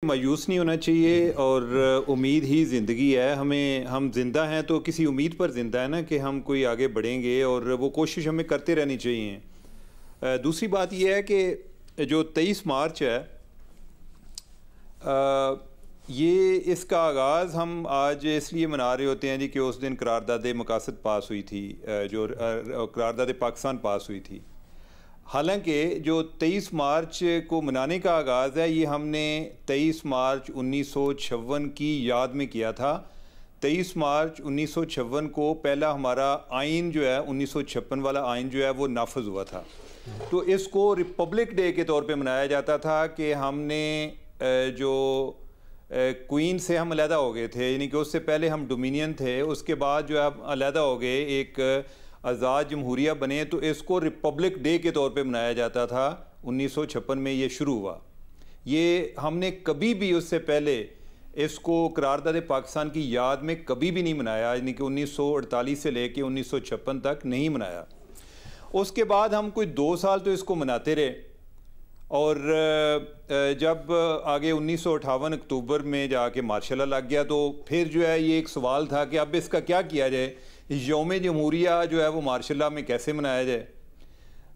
مایوس نہیں ہونا چاہیے اور امید ہی زندگی ہے. ہم زندہ ہیں تو کسی امید پر زندہ ہے نا کہ ہم کوئی آگے بڑھیں گے اور وہ کوشش ہمیں کرتے رہنی چاہیے. دوسری بات یہ ہے کہ جو 23 مارچ ہے یہ اس کا آغاز ہم آج اس لیے منا رہے ہوتے ہیں جی کہ اس دن قرارداد مقاصد پاس ہوئی تھی، جو قرارداد پاکستان پاس ہوئی تھی. حالانکہ جو 23 مارچ کو منانے کا آغاز ہے یہ ہم نے 23 مارچ 1956 کی یاد میں کیا تھا. 23 مارچ 1956 کو پہلا ہمارا آئین جو ہے 1956 والا آئین جو ہے وہ نافذ ہوا تھا. تو اس کو ریپبلک ڈے کے طور پہ منایا جاتا تھا کہ ہم نے جو کوئین سے ہم علیحدہ ہو گئے تھے، یعنی کہ اس سے پہلے ہم ڈومینین تھے، اس کے بعد جو ہے ہم علیحدہ ہو گئے، ایک آزاد جمہوریہ بنے، تو اس کو ریپبلک ڈے کے طور پہ منایا جاتا تھا. 1956 میں یہ شروع ہوا. یہ ہم نے کبھی بھی اس سے پہلے اس کو قرارداد پاکستان کی یاد میں کبھی بھی نہیں منایا، یعنی کہ 1948 سے لے کے 1956 تک نہیں منایا. اس کے بعد ہم کوئی 2 سال تو اس کو مناتے رہے، اور جب آگے 1958 اکتوبر میں جا کے مارشل لا لگ گیا تو پھر جو ہے یہ ایک سوال تھا کہ اب اس کا کیا کیا جائے، یوم جمہوریہ جو ہے وہ مارشل لا میں کیسے منایا جائے.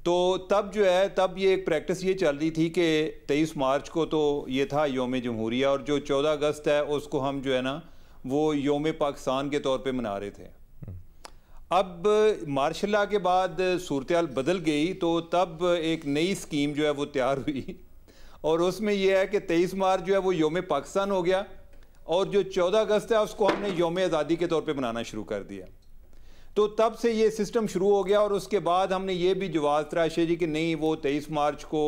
تو تب جو ہے یہ ایک پریکٹس یہ چل رہی تھی کہ 23 مارچ کو تو یہ تھا یوم جمہوریہ، اور جو 14 اگست ہے اس کو ہم جو ہے نا وہ یوم پاکستان کے طور پہ منا رہے تھے. اب مارشل لا کے بعد صورتحال بدل گئی تو تب ایک نئی اسکیم جو ہے وہ تیار ہوئی، اور اس میں یہ ہے کہ 23 مارچ جو ہے وہ یوم پاکستان ہو گیا، اور جو 14 اگست ہے اس کو ہم نے یوم آزادی کے طور پہ منانا شروع کر دیا. تو تب سے یہ سسٹم شروع ہو گیا، اور اس کے بعد ہم نے یہ بھی جواز تراشے جی کہ نہیں، وہ 23 مارچ کو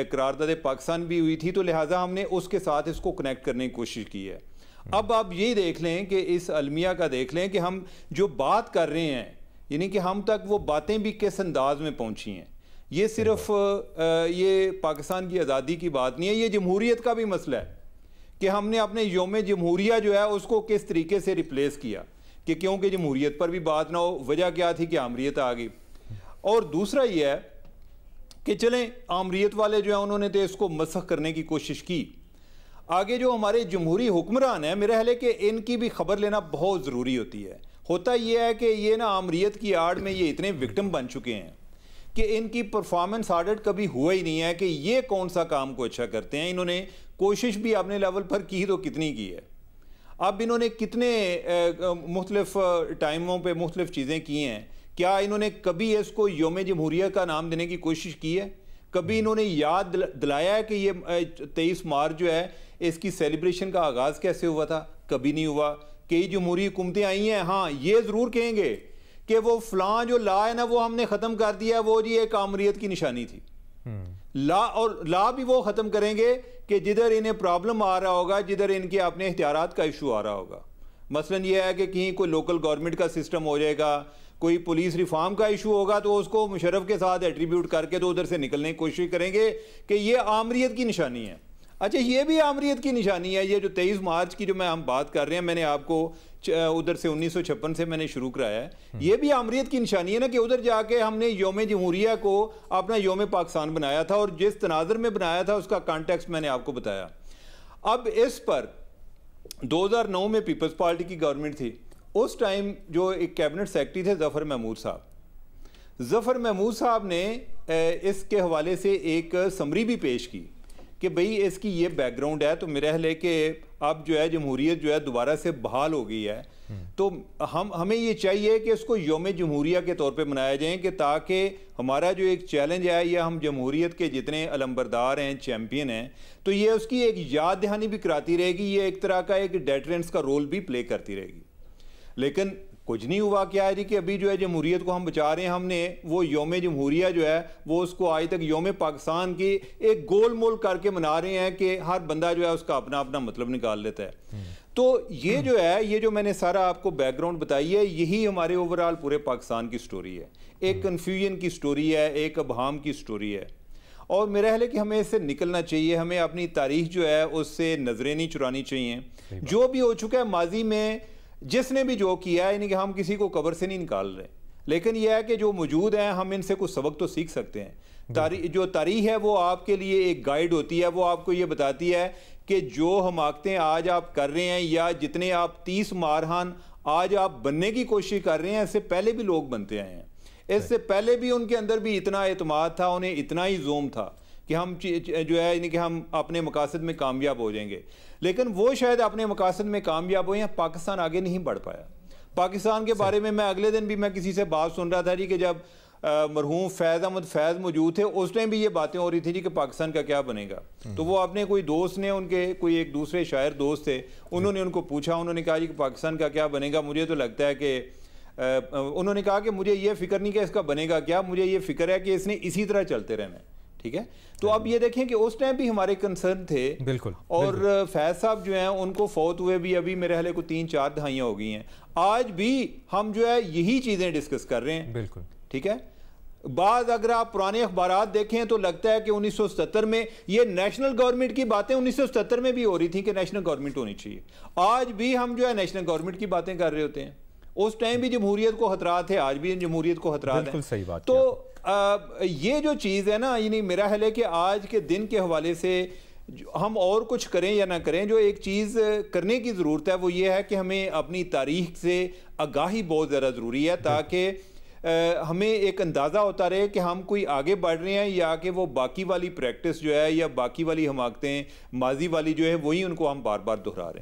قرارداد پاکستان بھی ہوئی تھی، تو لہٰذا ہم نے اس کے ساتھ اس کو کنیکٹ کرنے کی کوشش کی ہے. اب آپ یہ دیکھ لیں کہ اس المیہ کا دیکھ لیں کہ ہم جو بات کر رہے ہیں، یعنی کہ ہم تک وہ باتیں بھی کس انداز میں پہنچی ہیں. یہ صرف یہ پاکستان کی آزادی کی بات نہیں ہے، یہ جمہوریت کا بھی مسئلہ ہے کہ ہم نے اپنے یوم جمہوریہ جو ہے اس کو کس طریقے سے ریپلیس کیا، کہ کیونکہ جمہوریت پر بھی بات نہ ہو. وجہ کیا تھی کہ آمریت آ گئی. اور دوسرا یہ ہے کہ چلیں آمریت والے جو ہیں انہوں نے تو اس کو مسخ کرنے کی کوشش کی. آگے جو ہمارے جمہوری حکمران ہیں، میرا خیال ہے کہ ان کی بھی خبر لینا بہت ضروری ہوتی ہے. ہوتا یہ ہے کہ یہ نا آمریت کی آڑ میں یہ اتنے وکٹم بن چکے ہیں کہ ان کی پرفارمنس آڈٹ کبھی ہوا ہی نہیں ہے کہ یہ کون سا کام کو اچھا کرتے ہیں. انہوں نے کوشش بھی اپنے لیول پر کی تو کتنی کی ہے. اب انہوں نے کتنے مختلف ٹائموں پہ مختلف چیزیں کی ہیں. کیا انہوں نے کبھی اس کو یوم جمہوریہ کا نام دینے کی کوشش کی ہے؟ کبھی انہوں نے یاد دلایا ہے کہ یہ 23 مارچ جو ہے اس کی سیلیبریشن کا آغاز کیسے ہوا تھا؟ کبھی نہیں ہوا. کئی جمہوری حکومتیں آئی ہیں، ہاں یہ ضرور کہیں گے کہ وہ فلاں جو لا ہے نا وہ ہم نے ختم کر دیا ہے، وہ جی ایک آمریت کی نشانی تھی. لا بھی وہ ختم کریں گے کہ جدھر انہیں پرابلم آ رہا ہوگا، جدھر ان کے اپنے اختیارات کا ایشو آ رہا ہوگا. مثلا یہ ہے کہ کہیں کوئی لوکل گورنمنٹ کا سسٹم ہو جائے گا، کوئی پولیس ریفارم کا ایشو ہوگا تو اس کو مشرف کے ساتھ ایٹریبیوٹ کر کے تو ادھر سے نکلنے کی کوشش کریں گے کہ یہ آمریت کی نشانی ہے. اچھا یہ بھی آمریت کی نشانی ہے. یہ جو 23 مارچ کی جو ہم بات کر رہے ہیں، میں نے آپ کو ادھر سے 1956 سے میں نے شروع کرایا ہے، یہ بھی آمریت کی نشانی ہے نا کہ ادھر جا کے ہم نے یوم جمہوریہ کو اپنا یوم پاکستان بنایا تھا، اور جس تناظر میں بنایا تھا اس کا کانٹیکسٹ میں نے آپ کو بتایا. اب اس پر 2009 میں پیپلز پارٹی کی گورنمنٹ تھی. اس ٹائم جو ایک کیبنٹ سیکرٹری تھے ظفر محمود صاحب نے اس کے حوالے سے ایک سمری بھی پیش کی کہ بھئی اس کی یہ بیک گراؤنڈ ہے. تو میرا خیال ہے کہ اب جو ہے جمہوریت جو ہے دوبارہ سے بحال ہو گئی ہے، تو ہمیں یہ چاہیے کہ اس کو یوم جمہوریہ کے طور پہ منایا جائیں، کہ تاکہ ہمارا جو ایک چیلنج ہے، یا ہم جمہوریت کے جتنے علمبردار ہیں، چیمپئن ہیں، تو یہ اس کی ایک یاد دہانی بھی کراتی رہے گی، یہ ایک طرح کا ایک ڈیٹرنس کا رول بھی پلے کرتی رہے گی. لیکن کچھ نہیں ہوا. کیا ہے جی کہ ابھی جو ہے جمہوریت کو ہم بچا رہے ہیں، ہم نے وہ یوم جمہوریہ جو ہے وہ اس کو آج تک یوم پاکستان کی ایک گول مول کر کے منا رہے ہیں کہ ہر بندہ جو ہے اس کا اپنا اپنا مطلب نکال لیتا ہے. تو یہ جو ہے، یہ جو میں نے سارا آپ کو بیک گراؤنڈ بتائی ہے، یہی ہمارے اوورال پورے پاکستان کی سٹوری ہے. ایک کنفیوژن کی سٹوری ہے، ایک ابہام کی سٹوری ہے، اور میرا خیال ہے کہ ہمیں اس سے نکلنا چاہیے. ہمیں اپنی تاریخ جو ہے اس سے نظریں نہیں چرانی چاہیے. جو بھی ہو چکا ہے ماضی میں، جس نے بھی جو کیا ہے، یعنی کہ ہم کسی کو قبر سے نہیں نکال رہے، لیکن یہ ہے کہ جو موجود ہیں ہم ان سے کچھ سبق تو سیکھ سکتے ہیں. جو تاریخ ہے وہ آپ کے لیے ایک گائیڈ ہوتی ہے، وہ آپ کو یہ بتاتی ہے کہ جو حماقتیں آج آپ کر رہے ہیں یا جتنے آپ 30 مارہان آج آپ بننے کی کوشش کر رہے ہیں، اس سے پہلے بھی لوگ بنتے آئے ہیں. اس سے پہلے بھی ان کے اندر بھی اتنا اعتماد تھا، انہیں اتنا ہی زوم تھا کہ ہم جو ہے یعنی کہ ہم اپنے مقاصد میں کامیاب ہو جائیں گے. لیکن وہ شاید اپنے مقاصد میں کامیاب ہوئے ہیں، پاکستان آگے نہیں بڑھ پایا. پاکستان کے بارے میں اگلے دن بھی میں کسی سے بات سن رہا تھا جی کہ جب مرحوم فیض احمد فیض موجود تھے اس ٹائم بھی یہ باتیں ہو رہی تھی جی کہ پاکستان کا کیا بنے گا. تو وہ اپنے کوئی دوست نے، ان کے کوئی ایک دوسرے شاعر دوست تھے، انہوں نے ان کو پوچھا، انہوں نے کہا جی کہ پاکستان کا کیا بنے گا. مجھے تو لگتا ہے کہ انہوں نے کہا کہ مجھے یہ فکر نہیں کہ اس کا بنے گا کیا، مجھے یہ فکر ہے کہ اس نے اسی طرح چلتے رہنا ہے. ٹھیک ہے. تو اب یہ دیکھیں کہ اس ٹائم بھی ہمارے کنسرن تھے. بالکل. اور فیض صاحب جو ہیں ان کو فوت ہوئے بھی ابھی میرے حالے کو 3-4 دہائیاں ہو گئی ہیں. آج بھی ہم جو ہے یہی چیزیں ڈسکس کر رہے ہیں. بالکل. ٹھیک ہے. بعض اگر آپ پرانے اخبارات دیکھیں تو لگتا ہے کہ 1977 میں یہ نیشنل گورنمنٹ کی باتیں 1977 میں بھی ہو رہی تھیں کہ نیشنل گورنمنٹ ہونی چاہیے. آج بھی ہم جو ہے نیشنل گورنمنٹ کی باتیں کر رہے ہوتے ہیں. اس ٹائم بھی جمہوریت کو خطرات ہے، آج بھی جمہوریت کو خطرات ہیں. بالکل صحیح بات. تو یہ جو چیز ہے نا، یعنی میرا خیال ہے کہ آج کے دن کے حوالے سے ہم اور کچھ کریں یا نہ کریں، جو ایک چیز کرنے کی ضرورت ہے وہ یہ ہے کہ ہمیں اپنی تاریخ سے آگاہی بہت زیادہ ضروری ہے، تاکہ ہمیں ایک اندازہ ہوتا رہے کہ ہم کوئی آگے بڑھ رہے ہیں یا کہ وہ باقی والی پریکٹس جو ہے یا باقی والی حماقتیں ماضی والی جو ہے وہی ان کو ہم بار بار دہرا رہے ہیں.